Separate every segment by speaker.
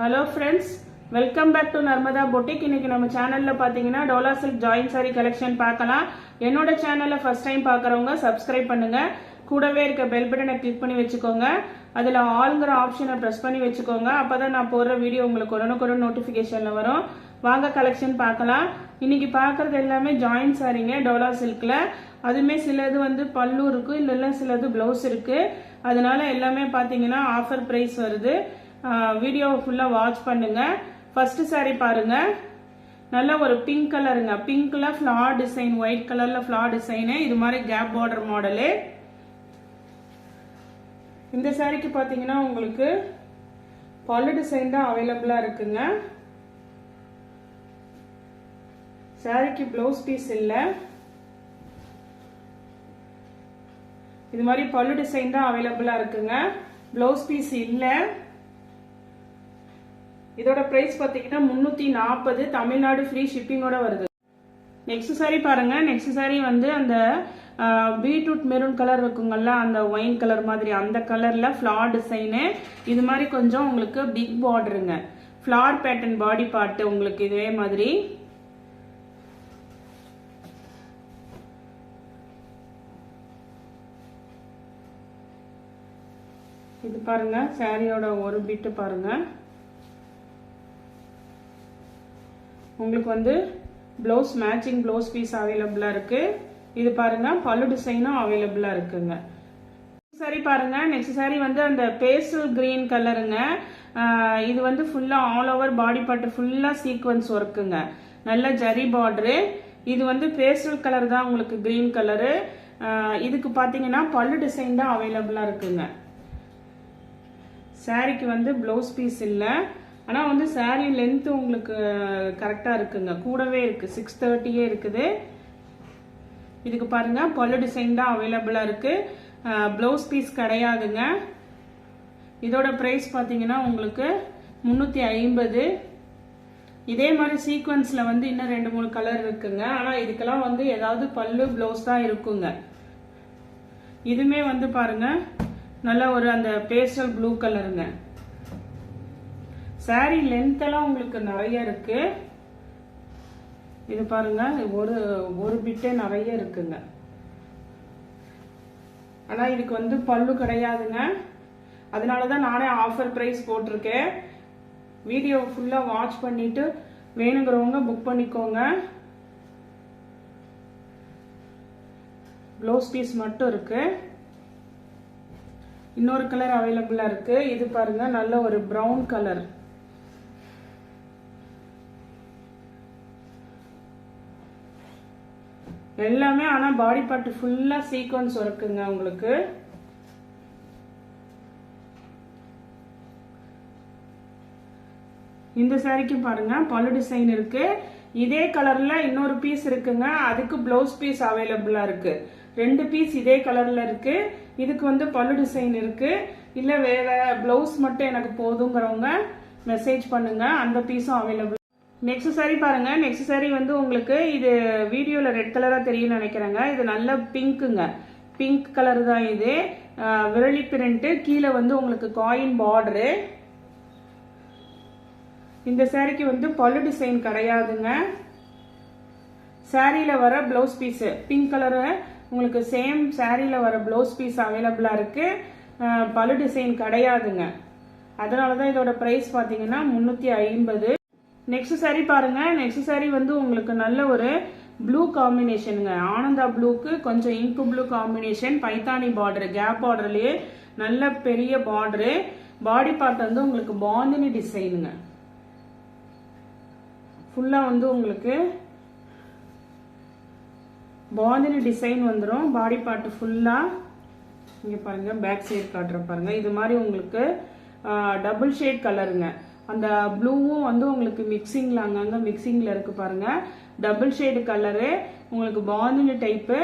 Speaker 1: Hello friends, welcome back to Narmada boutique. இன்னைக்கு நம்ம சேனல்ல பாத்தீங்கன்னா dola silk join sari collection பார்க்கலாம். என்னோட சேனலை ஃபர்ஸ்ட் டைம் பார்க்குறவங்க சப்ஸ்கிரைப் பண்ணுங்க. கூடவே இருக்க பெல் பட்டனை கிளிக் பண்ணி வச்சுக்கோங்க. அதில் ஆளுங்கிற ஆப்ஷனை ப்ரெஸ் பண்ணி வச்சுக்கோங்க. அப்பதான் நான் போடுற வீடியோ உங்களுக்கு உடனுக்குடன் நோட்டிஃபிகேஷன்ல வரும். வாங்க கலெக்ஷன் பார்க்கலாம். இன்னைக்கு பார்க்கறது எல்லாமே ஜாயின் சாரிங்க டோலா சில்க்ல. அதுமே சிலது வந்து பல்லு இருக்கு, இல்ல சிலது பிளவுஸ் இருக்கு. அதனால எல்லாமே பாத்தீங்கன்னா ஆஃபர் பிரைஸ் வருது. வீடியோ ஃபுல்லா வாட்ச் பண்ணுங்க. ஃபர்ஸ்ட் சாரி பாருங்க, நல்ல ஒரு பிங்க் கலருங்க. பிங்க்ல ஃபிளார் டிசைன், ஒயிட் கலர்ல ஃபிளார் டிசைன், இது மாதிரி கேப் பார்டர் மாடலு. இந்த சாரிக்கு பாத்தீங்கன்னா உங்களுக்கு பல்லு டிசைன் தான் அவைலபிளா இருக்குங்க. சாரிக்கு பிளவுஸ் பீஸ் இல்ல, இது மாதிரி பல்லு டிசைன் தான் அவைலபிளா இருக்குங்க. பிளவுஸ் பீஸ் இல்ல. இதோட பிரைஸ் பாத்தீங்கன்னா 340, தமிழ்நாடு ஃப்ரீ ஷிப்பிங்கோட வருது. நெக்ஸ்ட் சாரி பாருங்க. நெக்ஸ்ட் சாரி வந்து அந்த பீட்ரூட் மெரூன் கலர் இருக்குங்கல்ல, அந்த ஒயின் கலர் மாதிரி அந்த கலர்ல ஃபிளார் டிசைனு. இது மாதிரி கொஞ்சம் உங்களுக்கு பிக் பார்டருங்க, ஃபிளார் பேட்டர்ன் பாடி பார்ட் உங்களுக்கு இதே மாதிரி. இது பாருங்க சாரியோட ஒரு பிட்டு பாருங்க. உங்களுக்கு வந்து பிளவுஸ் மேட்சிங் பிளவுஸ் பீஸ் அவைலபிளா இருக்கு. இது பாருங்க பல்லு டிசைனும் அவைலபிளா இருக்குங்க. சாரி பாருங்க. நெக்ஸ்ட் சாரி வந்து அந்த பேஸ்டல் கிரீன் கலருங்க. இது வந்து ஃபுல்லா ஆல் ஓவர் பாடி பார்ட் ஃபுல்லா சீக்வன்ஸ் ஒர்க்குங்க, நல்ல ஜரி பார்டரு. இது வந்து பேஸ்டல் கலர் தான் உங்களுக்கு கிரீன் கலரு. இதுக்கு பாத்தீங்கன்னா பல்லு டிசைன் தான் அவைலபிளா இருக்குங்க. சாரிக்கு வந்து பிளவுஸ் பீஸ் இல்லை, ஆனா வந்து சாரி லென்த் உங்களுக்கு கரெக்டா இருக்குங்க, கூடவே இருக்கு, 630 இருக்குது. இதுக்கு பாருங்க பல்லு டிசைன் தான் அவைலபிளா இருக்கு, பிளவுஸ் பீஸ் கிடையாதுங்க. இதோட பிரைஸ் பாத்தீங்கன்னா உங்களுக்கு 350. இதே மாதிரி சீக்வன்ஸ்ல வந்து இன்னும் 2-3 கலர் இருக்குங்க. ஆனா இதுக்கெல்லாம் வந்து ஏதாவது பல்லு பிளவுஸ் தான் இருக்குங்க. இதுமே வந்து பாருங்க நல்ல ஒரு அந்த பேஸ்டல் ப்ளூ கலருங்க. சாரி லென்த் எல்லாம் உங்களுக்கு நிறைய இருக்கு. இது பாருங்க ஒரு பிட்டே நிறைய இருக்குங்க. ஆனா இதுக்கு வந்து பல்லு கிடையாதுங்க. அதனாலதான் நானே ஆஃபர் பிரைஸ் போட்டிருக்கேன். வீடியோ ஃபுல்லா வாட்ச் பண்ணிட்டு வேணுங்கிறவங்க புக் பண்ணிக்கோங்க. ப்ளவுஸ் பீஸ் மட்டும் இருக்கு. இன்னொரு கலர் அவைலபிளா இருக்கு. இது பாருங்க நல்ல ஒரு பிரவுன் கலர். எல்லாமே ஆனா பாடி பார்ட் ஃபுல்லா சீக்வன்ஸ் ஒர்க்குங்க உங்களுக்கு. இந்த சாரிக்கு பாருங்க பல்லு டிசைன் இருக்கு. இதே கலர்ல இன்னொரு பீஸ் இருக்குங்க, அதுக்கு பிளவுஸ் பீஸ் அவைலபிளா இருக்கு. 2 பீஸ் இதே கலர்ல இருக்கு. இதுக்கு வந்து பல்லு டிசைன் இருக்கு. இல்ல வேற பிளவுஸ் மட்டும் எனக்கு போதுங்கிறவங்க மெசேஜ் பண்ணுங்க, அந்த பீஸும் அவைலபிள். நெக்ஸ்ட் சாரி பாருங்க. நெக்ஸ்ட் சாரி வந்து உங்களுக்கு இது வீடியோல ரெட் கலரா தெரியும் நினைக்கிறேங்க. இது நல்ல பிங்க்குங்க, பிங்க் கலர் தான் இது. விரலி பிரிண்ட், கீழே வந்து உங்களுக்கு காயின் பார்டரு. இந்த சாரிக்கு வந்து பல்லு டிசைன் கிடையாதுங்க. சாரியில வர பிளவுஸ் பீஸ் பிங்க் கலரு உங்களுக்கு சேம் சாரியில வர பிளவுஸ் பீஸ் அவைலபிளா இருக்கு. பல்லு டிசைன் கிடையாதுங்க. அதனாலதான் இதோட பிரைஸ் பாத்தீங்கன்னா 350. நெக்ஸ்ட் சாரி பாருங்க. நெக்ஸ்ட் சாரி வந்து உங்களுக்கு நல்ல ஒரு ப்ளூ காம்பினேஷனுங்க. ஆனந்தா ப்ளூக்கு கொஞ்சம் இங்கு ப்ளூ காம்பினேஷன், பைத்தானி பார்டர், கேப் பார்டர்லயே நல்ல பெரிய பார்டரு. பாடி பார்ட் வந்து உங்களுக்கு பாந்தினி டிசைனுங்க. ஃபுல்லா வந்து உங்களுக்கு பாந்தினி டிசைன் வந்துடும் பாடி பார்ட் ஃபுல்லா. இங்க பாருங்க பேக் சைடு காட்டுற பாருங்க. இது மாதிரி உங்களுக்கு டபுள் ஷேட் கலருங்க. அந்த ப்ளூவும் வந்து உங்களுக்கு மிக்சிங்ல அங்கங்க மிக்சிங்ல இருக்கு பாருங்க. டபுள் ஷேடு கலரு உங்களுக்கு பாந்தினி டைப்பு.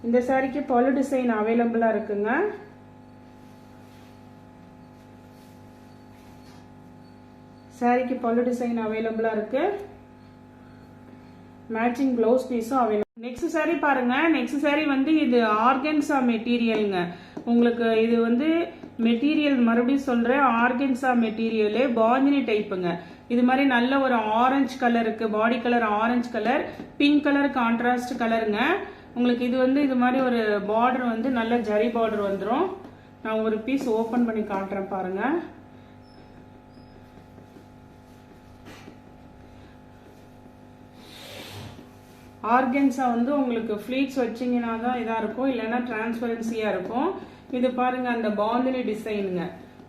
Speaker 1: இந்த சாரிக்கு பல்லு டிசைன் அவைலபிளா இருக்குங்க. சாரிக்கு பல்லு டிசைன் அவைலபிளா இருக்கு. மேட்சிங் பிளவுஸ் பீஸும் அவைலபிள். நெக்ஸ்ட் சாரி பாருங்க. நெக்ஸ்ட் சாரி வந்து இது ஆர்கன்சா மெட்டீரியலுங்க. உங்களுக்கு இது வந்து மெட்டீரியல் மறுபடியும் சொல்றேன், ஆர்கன்சா மெட்டீரியல் பாந்தினி டைப்புங்க. இது மாதிரி நல்ல ஒரு ஆரஞ்சு கலருக்கு, பாடி colour orange colour, pink colour contrast கலருங்க. உங்களுக்கு இது வந்து இது மாதிரி ஒரு பார்டர் வந்து நல்ல ஜரி பார்டர் வந்துடும். நான் ஒரு பீஸ் ஓபன் பண்ணி காட்டுறேன் பாருங்க. ஆர்கன்ஸா வந்து உங்களுக்கு ஃபிளீட்ஸ் வச்சிங்கன்னா தான் இதாக இருக்கும், இல்லைன்னா டிரான்ஸ்பரன்சியாக இருக்கும். இது பாருங்க அந்த பாந்தினி டிசைனுங்க.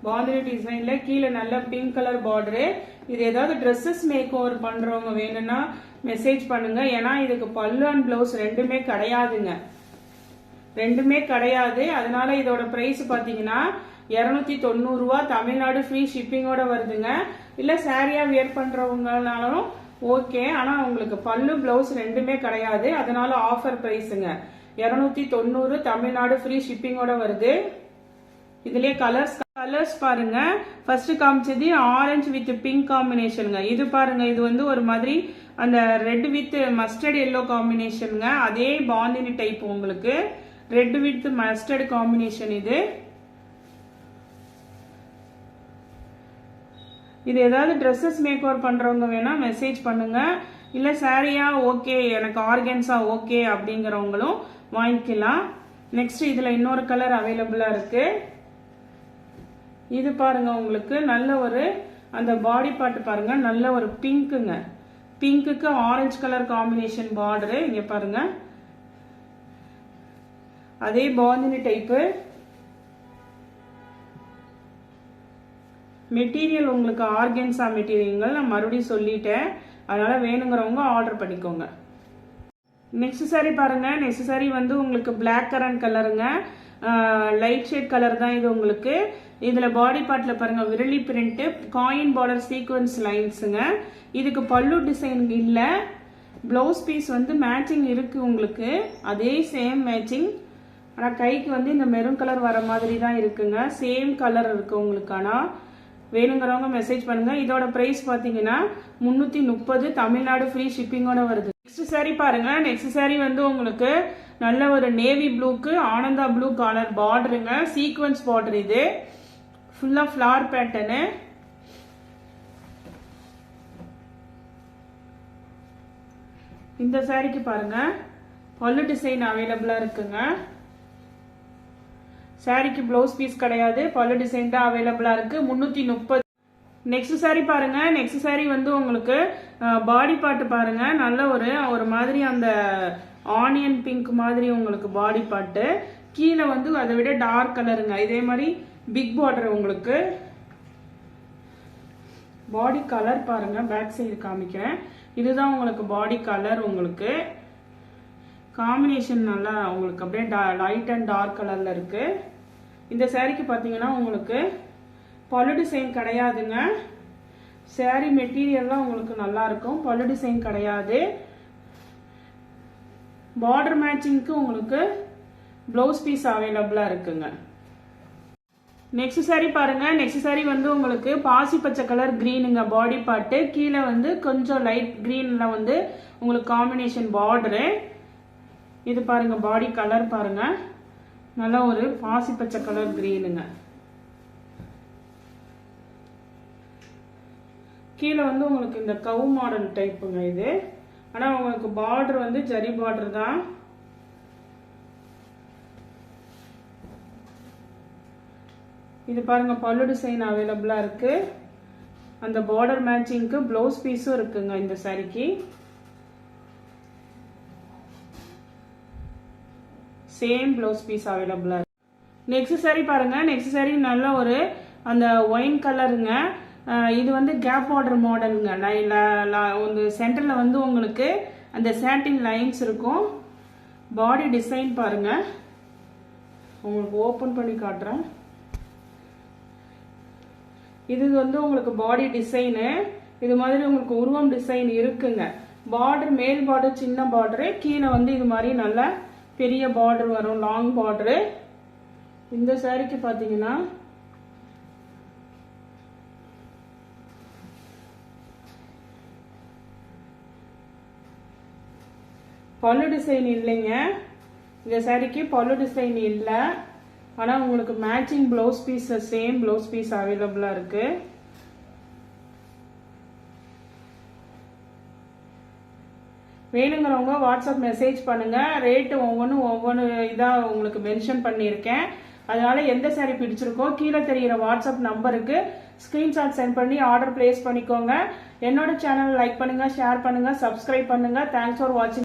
Speaker 1: பாந்தினி டிசைன்ல கீழே நல்ல பிங்க் கலர் பார்டரு. இது ஏதாவது ட்ரெஸ்ஸஸ் மேக் ஓவர் பண்றவங்க வேணும்னா மெசேஜ் பண்ணுங்க. ஏன்னா இதுக்கு பல்லு அண்ட் பிளவுஸ் ரெண்டுமே கிடையாதுங்க, ரெண்டுமே கிடையாது. அதனால இதோட பிரைஸ் பாத்தீங்கன்னா 290 ரூபா. தமிழ்நாடு ஃப்ரீ ஷிப்பிங்கோட வருதுங்க. இல்ல சாரியா வியர் பண்றவங்கனாலும் ஓகே. ஆனா உங்களுக்கு பல்லு பிளவுஸ் ரெண்டுமே கிடையாது, அதனால ஆஃபர் பிரைஸுங்க 290. தமிழ்நாடு ஃப்ரீ ஷிப்பிங்கோட வருது. இதுலயே கலர்ஸ் பாருங்க. ஃபர்ஸ்ட் காமிச்சது ஆரஞ்சு வித் பிங்க் காம்பினேஷனுங்க. இது பாருங்க, இது வந்து ஒரு மாதிரி அந்த ரெட் வித் மஸ்டர்ட் எல்லோ காம்பினேஷனுங்க. அதே பாந்தினி டைப் உங்களுக்கு ரெட் வித் மஸ்டர்ட் காம்பினேஷன். இது ஏதாவது ட்ரெஸ்ஸஸ் மேக் ஓவர் பண்றவங்க வேணா மெசேஜ் பண்ணுங்க. இல்ல சாரியா ஓகே எனக்கு ஆர்கன்ஸா ஓகே அப்படிங்கிறவங்களும் வாங்கிக்கலாம். நெக்ஸ்ட் இதுல இன்னொரு கலர் அவைலபிளா இருக்கு. இது பாருங்க, உங்களுக்கு நல்ல ஒரு அந்த பாடி பார்ட் பாருங்க, நல்ல ஒரு பிங்க்குங்க. பிங்க்குக்கு ஆரஞ்சு கலர் காம்பினேஷன் பார்டரு. இங்க பாருங்க, அதே பாந்தினி டைப்பு. மெட்டீரியல் உங்களுக்கு ஆர்கன்ஸா மெட்டீரியல் நான் மறுபடியும் சொல்லிட்டேன், அதனால வேணுங்கிறவங்க ஆர்டர் பண்ணிக்கோங்க. நெக்ஸ்ட் சாரி பாருங்க. நெக்ஸ்ட் சாரி வந்து உங்களுக்கு பிளாக் கரண்ட் கலருங்க. லைட் ஷேட் கலர் தான் இது உங்களுக்கு. இதுல பாடி பார்ட்ல பாருங்க விரலி பிரிண்ட், காயின் பார்டர், சீக்வன்ஸ் லைன்ஸுங்க. இதுக்கு பல்லு டிசைன் இல்ல, பிளவுஸ் பீஸ் வந்து மேட்சிங் இருக்கு உங்களுக்கு, அதே சேம் மேட்சிங். ஆனா கைக்கு வந்து இந்த மெரூன் கலர் வர மாதிரி தான் இருக்குங்க, சேம் கலர் இருக்கு உங்களுக்கு. ஆனா வேணுங்கிறவங்க மெசேஜ் பண்ணுங்க. இதோட பிரைஸ் பாத்தீங்கன்னா 330. தமிழ்நாடு ஃப்ரீ ஷிப்பிங்கோட வருது. நெக்ஸ்ட் சாரி பாருங்க. நெக்ஸ்ட் சாரி வந்து உங்களுக்கு நல்ல ஒரு நேவி ப்ளூக்கு ஆனந்தா ப்ளூ கலர் பார்டருங்க. Sequence border. இது ஃபுல்லா ஃபிளவர் பேட்டர்னு. இந்த சாரிக்கு பாருங்க பல்லு டிசைன் அவைலபிளா இருக்குங்க. சாரிக்கு பிளவுஸ் பீஸ் கிடையாது, பல்லு டிசைன் தான் அவைலபிளா இருக்கு. 330. நெக்ஸ்ட் சாரி பாருங்க. நெக்ஸ்ட் சாரி வந்து உங்களுக்கு பாடி பார்ட் பாருங்க, நல்ல ஒரு மாதிரி அந்த ஆனியன் பிங்க் மாதிரி உங்களுக்கு பாடி பார்ட். கீழே வந்து அதை விட டார்க் கலருங்க. இதே மாதிரி பிக் பார்டர் உங்களுக்கு. பாடி கலர் பாருங்க, பேக் சைடு காமிக்கிறேன். இதுதான் உங்களுக்கு பாடி கலர். உங்களுக்கு காம்பினேஷன் நல்லா உங்களுக்கு அப்படியே லைட் அண்ட் டார்க் கலர்ல இருக்கு. இந்த சாரிக்கு பாத்தீங்கன்னா உங்களுக்கு பல்லு டிசைன் கிடையாதுங்க. சாரி மெட்டீரியல்லாம் உங்களுக்கு நல்லா இருக்கும், பல்லு டிசைன் கிடையாது. பார்டர் மேட்சிங்க்கு உங்களுக்கு பிளவுஸ் பீஸ் அவைலபிளா இருக்குங்க. நெக்ஸ்ட் சாரி பாருங்க. நெக்ஸ்ட் சாரி வந்து உங்களுக்கு பாசி பச்சை கலர் கிரீனுங்க பாடி பார்ட். கீழே வந்து கொஞ்சம் லைட் கிரீன்ல வந்து உங்களுக்கு காம்பினேஷன் பார்டரு. இது பாருங்க பாடி கலர் பாருங்க, நல்ல ஒரு பாசி பச்சை கலர் கிரீனுங்க. கீழே வந்து உங்களுக்கு இந்த கவு மாடல் டைப்புங்க இது. ஆனா உங்களுக்கு பார்டர் வந்து ஜரி பார்டர் தான். இது பாருங்க பல்லு டிசைன் அவைலபிளா இருக்கு. அந்த பார்டர் மேட்சிங்க்கு பிளவுஸ் பீஸும் இருக்குங்க இந்த சாரிக்கு. சேம் பிளவுஸ் பீஸ் அவைலபிளா இருக்கு. நெக்ஸ்ட் சாரி பாருங்க. நெக்ஸ்ட் சாரி நல்ல ஒரு அந்த ஒயின் கலருங்க. இது வந்து கேப் பார்டர் மாடலுங்க. சென்டர்ல வந்து உங்களுக்கு அந்த சாட்டின் லைன்ஸ் இருக்கும். பாடி டிசைன் பாருங்க, உங்களுக்கு ஓபன் பண்ணி காட்டுறேன். இது வந்து உங்களுக்கு பாடி டிசைனு. இது மாதிரி உங்களுக்கு உருவம் டிசைன் இருக்குங்க. பார்டர் மேல் பார்டர் சின்ன பார்டரு, கீழே வந்து இது மாதிரி நல்ல பெரிய பார்டர் வரும், லாங் பார்டரு. இந்த சாரிக்கு பாத்தீங்கன்னா பல்லு டிசைன் இல்லைங்க. இந்த சாரிக்கு பல்லு டிசைன் இல்லை. ஆனால் உங்களுக்கு matching blouse piece same blouse piece அவைலபிளாக இருக்கு. வேணுங்கிறவங்க வாட்ஸ்அப் மெசேஜ் பண்ணுங்க. ரேட்டு ஒவ்வொன்று இதாக உங்களுக்கு மென்ஷன் பண்ணியிருக்கேன். அதனால எந்த சாரி பிடிச்சிருக்கோ கீழே தெரிகிற வாட்ஸ்அப் நம்பருக்கு ஸ்கிரீன்ஷாட் சென்ட் பண்ணி ஆர்டர் பிளேஸ் பண்ணிக்கோங்க. என்னோட சேனல் லைக் பண்ணுங்க, ஷேர் பண்ணுங்க, சப்ஸ்கிரைப் பண்ணுங்க. தேங்க்ஸ் ஃபார் வாட்சிங்.